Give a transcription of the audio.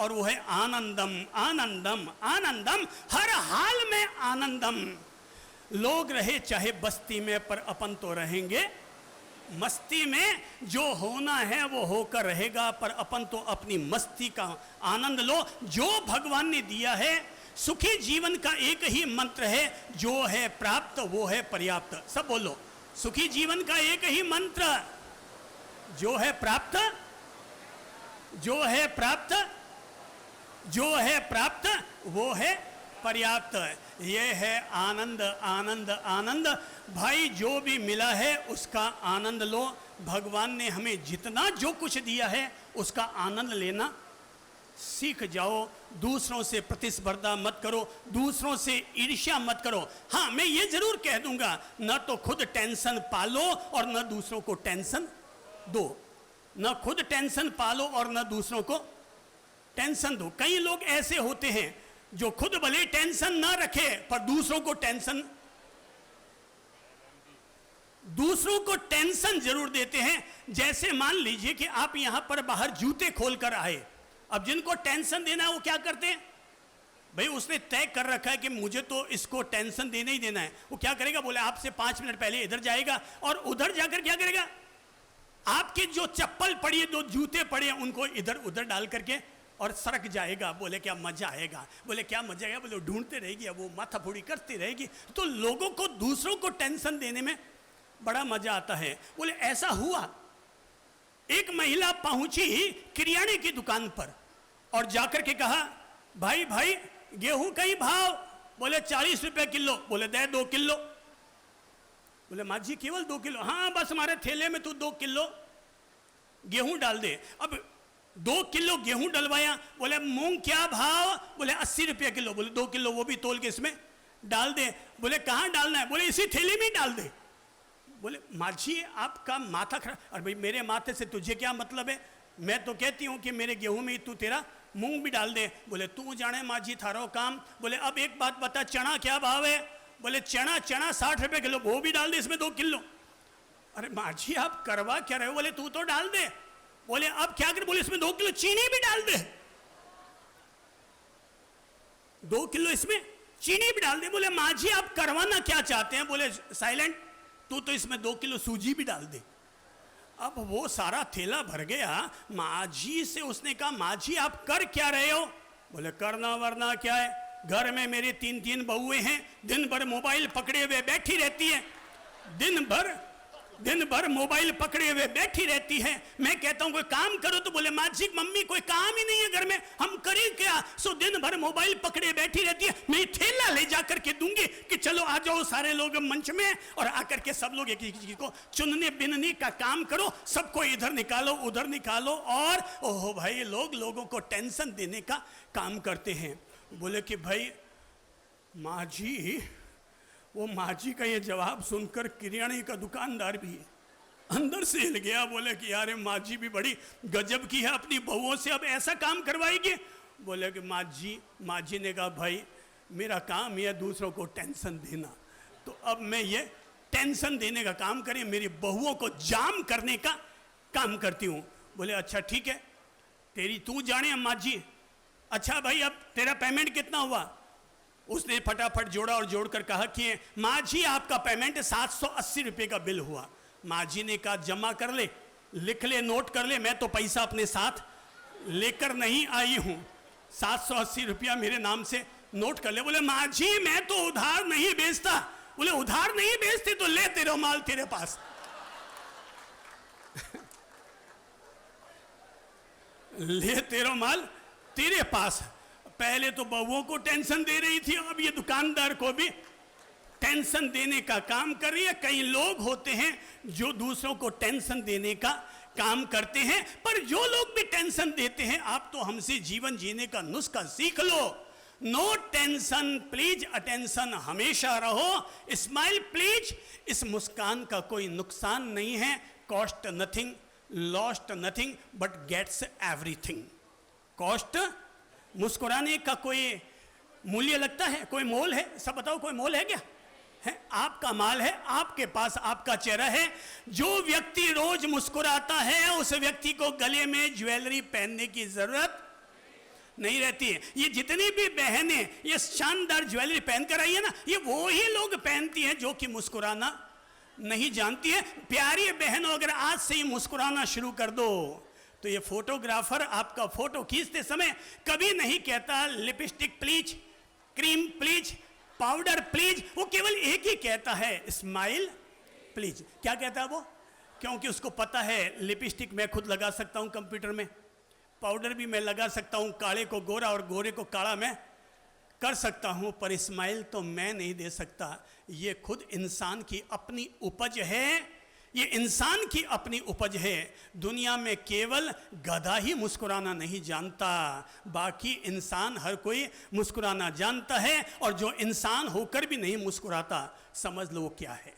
और वो है आनंदम आनंदम आनंदम, हर हाल में आनंदम। लोग रहे चाहे बस्ती में, पर अपन तो रहेंगे मस्ती में। जो होना है वो होकर रहेगा, पर अपन तो अपनी मस्ती का आनंद लो। जो भगवान ने दिया है, सुखी जीवन का एक ही मंत्र है, जो है प्राप्त वो है पर्याप्त। सब बोलो, सुखी जीवन का एक ही मंत्र, जो है प्राप्त, जो है प्राप्त, जो है प्राप्त वो है पर्याप्त। ये है आनंद आनंद आनंद। भाई जो भी मिला है उसका आनंद लो। भगवान ने हमें जितना जो कुछ दिया है उसका आनंद लेना सीख जाओ। दूसरों से प्रतिस्पर्धा मत करो, दूसरों से ईर्ष्या मत करो। हाँ, मैं ये जरूर कह दूंगा, न तो खुद टेंशन पालो और न दूसरों को टेंशन दो। न खुद टेंशन पालो और न दूसरों को टेंशन दो। कई लोग ऐसे होते हैं जो खुद भले टेंशन ना रखे पर दूसरों को टेंशन जरूर देते हैं। जैसे मान लीजिए कि आप यहां पर बाहर जूते खोलकर आए, अब जिनको टेंशन देना है वो क्या करते हैं? भाई उसने तय कर रखा है कि मुझे तो इसको टेंशन देना ही देना है। वो क्या करेगा? बोले आपसे 5 मिनट पहले इधर जाएगा और उधर जाकर क्या करेगा? आपके जो चप्पल पड़ी है, जो जूते पड़े हैं, उनको इधर उधर डाल करके और सरक जाएगा। बोले क्या मजा आएगा? बोले क्या मजा आएगा? बोले ढूंढते रहेगी, वो माथा फोड़ी करती रहेगी। तो लोगों को, दूसरों को टेंशन देने में बड़ा मजा आता है। बोले ऐसा हुआ, एक महिला पहुंची किराने की दुकान पर और जाकर के कहा, भाई भाई गेहूं का ही भाव। बोले 40 रुपए किलो। बोले दे 2 किलो। बोले माँ जी केवल 2 किलो? हाँ बस हमारे थैले में तू 2 किलो गेहूं डाल दे। अब 2 किलो गेहूं डलवाया। बोले मूंग क्या भाव? बोले 80 रुपये किलो। बोले 2 किलो वो भी तोल के इसमें डाल दे। बोले कहाँ डालना है? बोले इसी थैली में डाल दे। बोले माँ जी आपका माथा खराब। अरे भाई मेरे माथे से तुझे क्या मतलब है? मैं तो कहती हूँ कि मेरे गेहूं में तू तेरा मूंग भी डाल दे। बोले तू जाने माँ जी थारो काम। बोले अब एक बात बता, चना क्या भाव है? बोले चना 60 रुपये किलो, वो भी डाल दे इसमें 2 किलो। अरे माँ जी आप करवा क्या रहे हो? बोले तू तो डाल दे। बोले अब क्या कर? बोले इसमें 2 किलो चीनी भी डाल दे। 2 किलो इसमें चीनी भी डाल दे। बोले माँ जी आप करवाना क्या चाहते हैं? बोले साइलेंट, तू तो इसमें 2 किलो सूजी भी डाल दे। अब वो सारा थैला भर गया। माँ जी से उसने कहा, माँ जी आप कर क्या रहे हो? बोले करना वरना क्या है, घर में मेरी 3 बहुएं हैं, दिन भर मोबाइल पकड़े हुए बैठी रहती है, दिन भर मोबाइल पकड़े हुए बैठी रहती है। मैं कहता हूं कोई काम करो तो बोले माँ जी मम्मी कोई काम ही नहीं है घर में, हम करें क्या? सो दिन भर मोबाइल पकड़े बैठी रहती है। मैं थैला ले जाकर के दूंगी कि चलो आ जाओ सारे लोग मंच में और आकर के सब लोग एक चीज को चुनने बिनने का काम करो, सबको इधर निकालो उधर निकालो। और ओहो भाई लोगों को टेंशन देने का काम करते हैं। बोले कि भाई माँ जी, वो माँ जी का ये जवाब सुनकर किराने का दुकानदार भी अंदर से हिल गया। बोले कि यार माँ जी भी बड़ी गजब की है, अपनी बहुओं से अब ऐसा काम करवाएगी। बोले कि माँ जी ने कहा भाई मेरा काम यह दूसरों को टेंशन देना, तो अब मैं ये टेंशन देने का काम करें, मेरी बहुओं को जाम करने का काम करती हूँ। बोले अच्छा ठीक है, तेरी तू जाने माँ जी। अच्छा भाई अब तेरा पेमेंट कितना हुआ? उसने फटाफट जोड़ा और जोड़कर कहा कि माँ जी आपका पेमेंट 780 रुपये का बिल हुआ। माँ जी ने कहा जमा कर ले, लिख ले, नोट कर ले, मैं तो पैसा अपने साथ लेकर नहीं आई हूँ, 780 रुपया मेरे नाम से नोट कर ले। बोले माँ जी मैं तो उधार नहीं बेचता। बोले उधार नहीं बेचते तो ले तेरा माल तेरे पास। ले तेरा माल तेरे पास। पहले तो बहुओं को टेंशन दे रही थी, अब ये दुकानदार को भी टेंशन देने का काम कर रही है। कई लोग होते हैं जो दूसरों को टेंशन देने का काम करते हैं, पर जो लोग भी टेंशन देते हैं, आप तो हमसे जीवन जीने का नुस्खा सीख लो। नो टेंशन प्लीज अटेंशन, हमेशा रहो स्माइल प्लीज। इस मुस्कान का कोई नुकसान नहीं है, cost nothing lost nothing but gets everything. Cost मुस्कुराने का कोई मूल्य लगता है? कोई मोल है? सब बताओ कोई मोल है क्या? है आपका माल है, आपके पास आपका चेहरा है। जो व्यक्ति रोज मुस्कुराता है उस व्यक्ति को गले में ज्वेलरी पहनने की जरूरत नहीं रहती है। ये जितनी भी बहनें ये शानदार ज्वेलरी पहन कर आई है ना, ये वो ही लोग पहनती हैं जो कि मुस्कुराना नहीं जानती है। प्यारी बहनों, अगर आज से ही मुस्कुराना शुरू कर दो तो ये फोटोग्राफर आपका फोटो खींचते समय कभी नहीं कहता lipstick please, cream please, powder please, वो केवल एक ही कहता है स्माइल प्लीज। क्या कहता है वो? क्योंकि उसको पता है लिपस्टिक मैं खुद लगा सकता हूं कंप्यूटर में, पाउडर भी मैं लगा सकता हूं, काले को गोरा और गोरे को काला मैं कर सकता हूं, पर स्माइल तो मैं नहीं दे सकता। ये खुद इंसान की अपनी उपज है, ये इंसान की अपनी उपज है। दुनिया में केवल गधा ही मुस्कुराना नहीं जानता, बाकी इंसान हर कोई मुस्कुराना जानता है। और जो इंसान होकर भी नहीं मुस्कुराता, समझ लो वो क्या है।